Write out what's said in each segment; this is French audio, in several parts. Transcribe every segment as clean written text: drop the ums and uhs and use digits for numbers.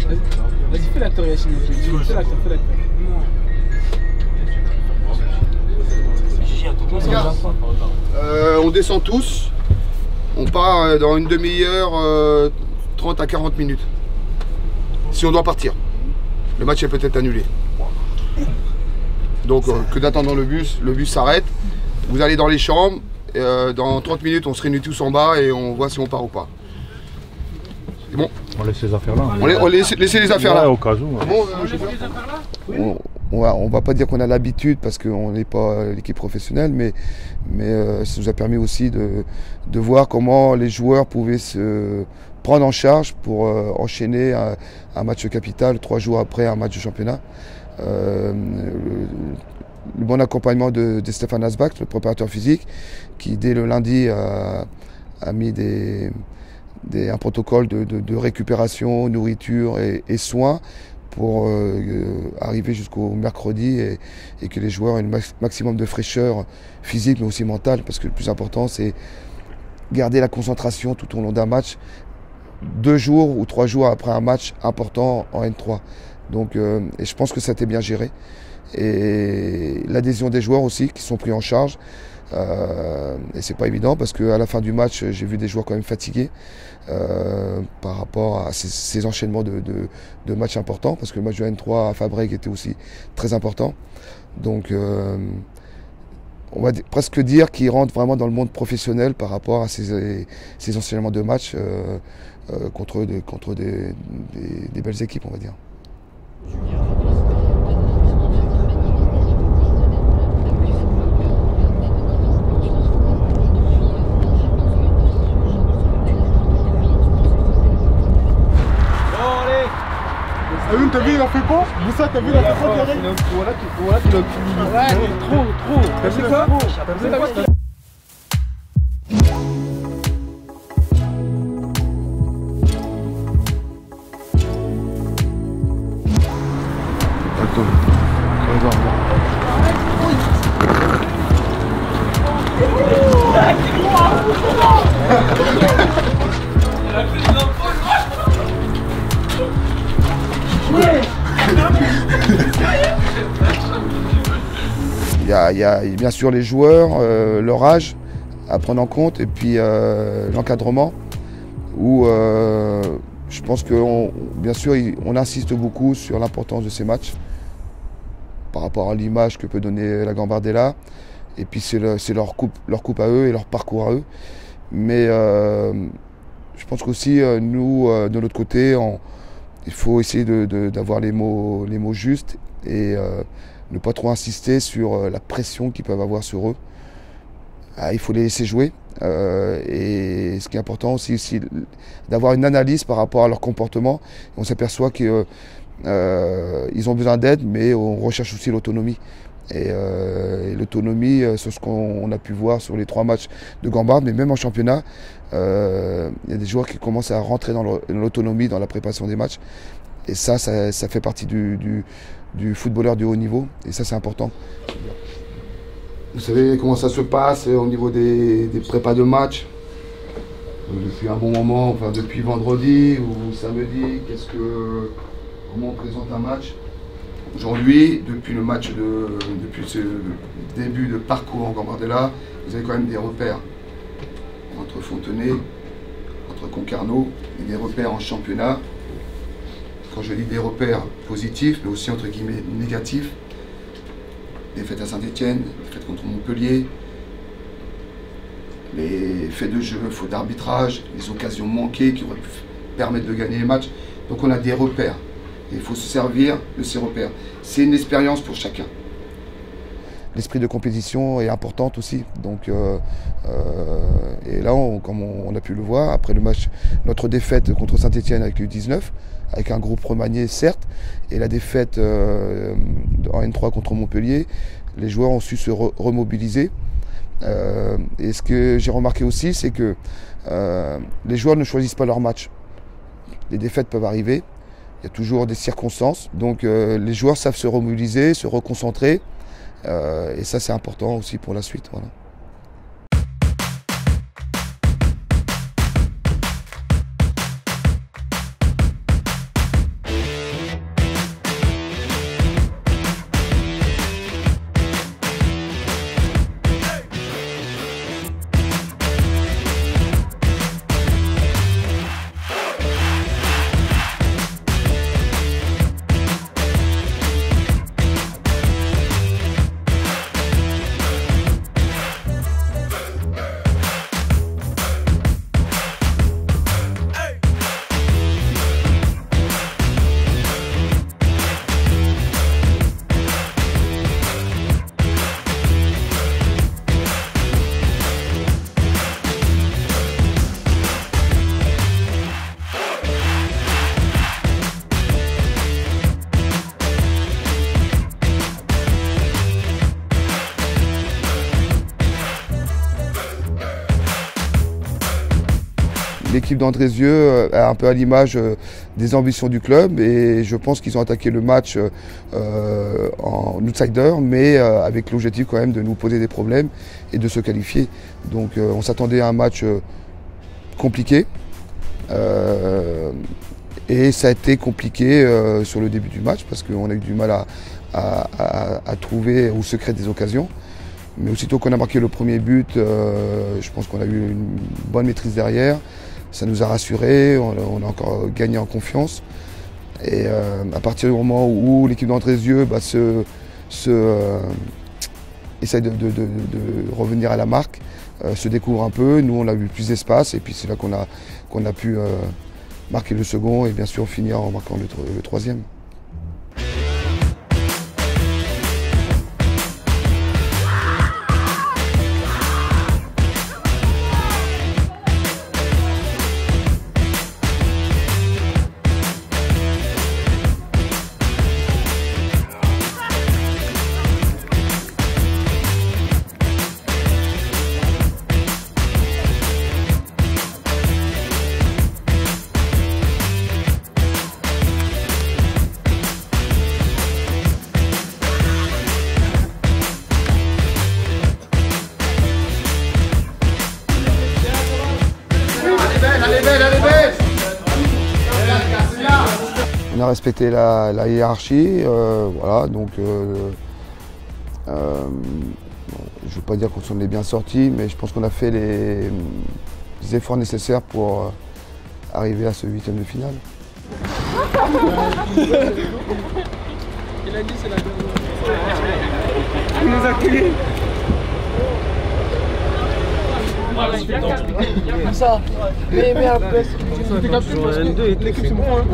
Vas-y, fais l'acteur Yacine. Fais l'acteur, fais l'acteur. On descend tous. On part dans une demi-heure, 30 à 40 minutes. Si on doit partir. Le match est peut-être annulé. Donc que d'attendre dans le bus s'arrête. Vous allez dans les chambres. Dans 30 minutes, on se réunit tous en bas et on voit si on part ou pas. C'est bon? On laisse les affaires là. On laisse les affaires là. Au cas où. On va pas dire qu'on a l'habitude parce qu'on n'est pas l'équipe professionnelle, mais ça nous a permis aussi de voir comment les joueurs pouvaient se prendre en charge pour enchaîner un match capital 3 jours après un match de championnat. Le bon accompagnement de Stéphane Asbach, le préparateur physique, qui dès le lundi a mis un protocole de récupération, nourriture et soins pour arriver jusqu'au mercredi et que les joueurs aient un maximum de fraîcheur physique mais aussi mentale, parce que le plus important c'est garder la concentration tout au long d'un match, 2 jours ou 3 jours après un match important en N3. Donc, et je pense que ça a été bien géré. Et l'adhésion des joueurs aussi qui sont pris en charge. Et c'est pas évident parce qu'à la fin du match, j'ai vu des joueurs quand même fatigués par rapport à ces enchaînements de matchs importants, parce que le match de N3 à Fabrègues était aussi très important. Donc on va presque dire qu'ils rentrent vraiment dans le monde professionnel par rapport à ces enchaînements de matchs contre des belles équipes, on va dire. T'as vu, il a fait quoi? Moussa, t'as vu, il a fait quoi derrière? Voilà qu'il a pu. Ouais, trop. T'as vu quoi? T'as vu quoi? Il y a bien sûr les joueurs, leur âge à prendre en compte, et puis l'encadrement, où je pense que bien sûr on insiste beaucoup sur l'importance de ces matchs par rapport à l'image que peut donner la Gambardella, et puis c'est leur coupe à eux et leur parcours à eux. Mais je pense qu'aussi nous, de l'autre côté, il faut essayer d'avoir les mots justes et ne pas trop insister sur la pression qu'ils peuvent avoir sur eux. Il faut les laisser jouer. Et ce qui est important aussi, c'est d'avoir une analyse par rapport à leur comportement. On s'aperçoit qu'ils ont besoin d'aide, mais on recherche aussi l'autonomie. Et l'autonomie, c'est ce qu'on a pu voir sur les 3 matchs de Gambarde, mais même en championnat, il y a des joueurs qui commencent à rentrer dans l'autonomie, dans la préparation des matchs. Et ça fait partie du footballeur de haut niveau, et ça c'est important. Vous savez comment ça se passe au niveau des prépas de match? Depuis un bon moment, enfin depuis vendredi ou samedi, comment on présente un match? Aujourd'hui, depuis ce début de parcours en Gambardella, vous avez quand même des repères entre Fontenay, entre Concarneau, et des repères en championnat. Quand je dis des repères positifs, mais aussi entre guillemets négatifs, défaites à Saint-Étienne, défaites contre Montpellier, les faits de jeu, fautes d'arbitrage, les occasions manquées qui auraient pu permettre de gagner les matchs. Donc on a des repères. Et il faut se servir de ces repères. C'est une expérience pour chacun. L'esprit de compétition est important aussi. Donc, et là, comme on a pu le voir, après le match, notre défaite contre Saint-Étienne avec U19, avec un groupe remanié certes, et la défaite en N3 contre Montpellier, les joueurs ont su se remobiliser. Et ce que j'ai remarqué aussi, c'est que les joueurs ne choisissent pas leur match. Les défaites peuvent arriver. Il y a toujours des circonstances, donc les joueurs savent se remobiliser, se reconcentrer, et ça c'est important aussi pour la suite. Voilà. l'équipe d'Andrézieux est un peu à l'image des ambitions du club et je pense qu'ils ont attaqué le match en outsider, mais avec l'objectif quand même de nous poser des problèmes et de se qualifier. Donc on s'attendait à un match compliqué et ça a été compliqué sur le début du match parce qu'on a eu du mal à trouver ou se créer des occasions. Mais aussitôt qu'on a marqué le premier but, je pense qu'on a eu une bonne maîtrise derrière. Ça nous a rassurés, on a encore gagné en confiance. Et à partir du moment où l'équipe d'Andrézieux essaye de revenir à la marque, se découvre un peu, nous on a eu plus d'espace et puis c'est là qu'on a pu marquer le second et bien sûr finir en marquant le troisième. On a respecté la hiérarchie, voilà, donc je ne veux pas dire qu'on s'en est bien sorti, mais je pense qu'on a fait les efforts nécessaires pour arriver à ce 8e de finale. Il a dit c'est la dernière. Il nous a crié. Comme ça. Mais merde, t'es capté parce que l'équipe c'est bon hein.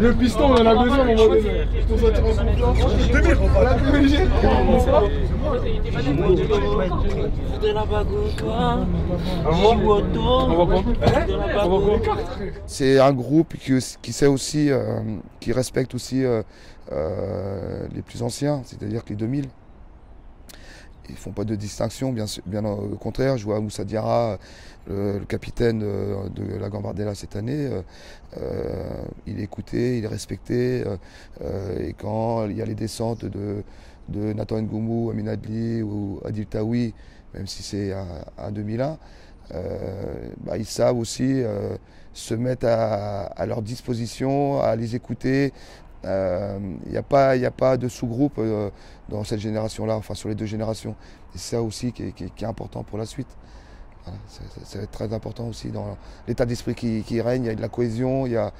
Le piston on en a besoin mon mauvais. C'est un groupe qui sait aussi, qui respecte aussi les plus anciens, c'est-à-dire que les 2000. Ils ne font pas de distinction, bien au contraire. Je vois Moussa Diarra, le capitaine de la Gambardella cette année. Il est écouté, il est respecté. Et quand il y a les descentes de Nathan Ngoumou, Amin Adli ou Adil Taoui, même si c'est un 2001, ils savent aussi se mettre à leur disposition, à les écouter. Il n'y a pas de sous-groupe dans cette génération-là, enfin sur les deux générations. Et c'est ça aussi qui est important pour la suite. Voilà, ça va être très important aussi dans l'état d'esprit qui règne. Il y a de la cohésion, je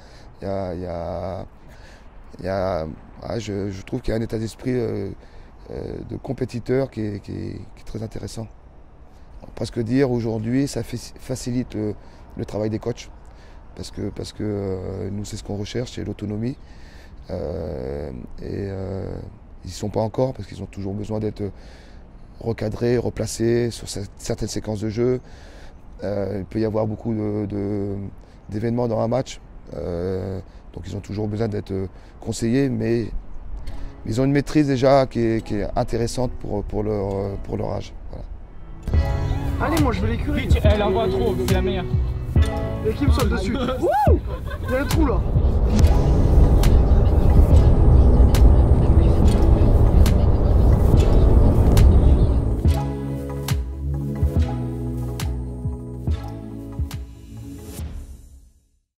trouve qu'il y a un état d'esprit de compétiteur qui est très intéressant. On peut presque dire aujourd'hui, ça facilite le travail des coachs parce que nous, c'est ce qu'on recherche, c'est l'autonomie. Ils n'y sont pas encore parce qu'ils ont toujours besoin d'être recadrés, replacés sur certaines séquences de jeu. Il peut y avoir beaucoup d'événements dans un match, donc ils ont toujours besoin d'être conseillés, mais ils ont une maîtrise déjà qui est intéressante pour leur âge. Voilà. Allez, moi je veux l'écurie. Elle envoie trop, c'est la meilleure. L'équipe saute dessus. Wouh! Il y a le trou là.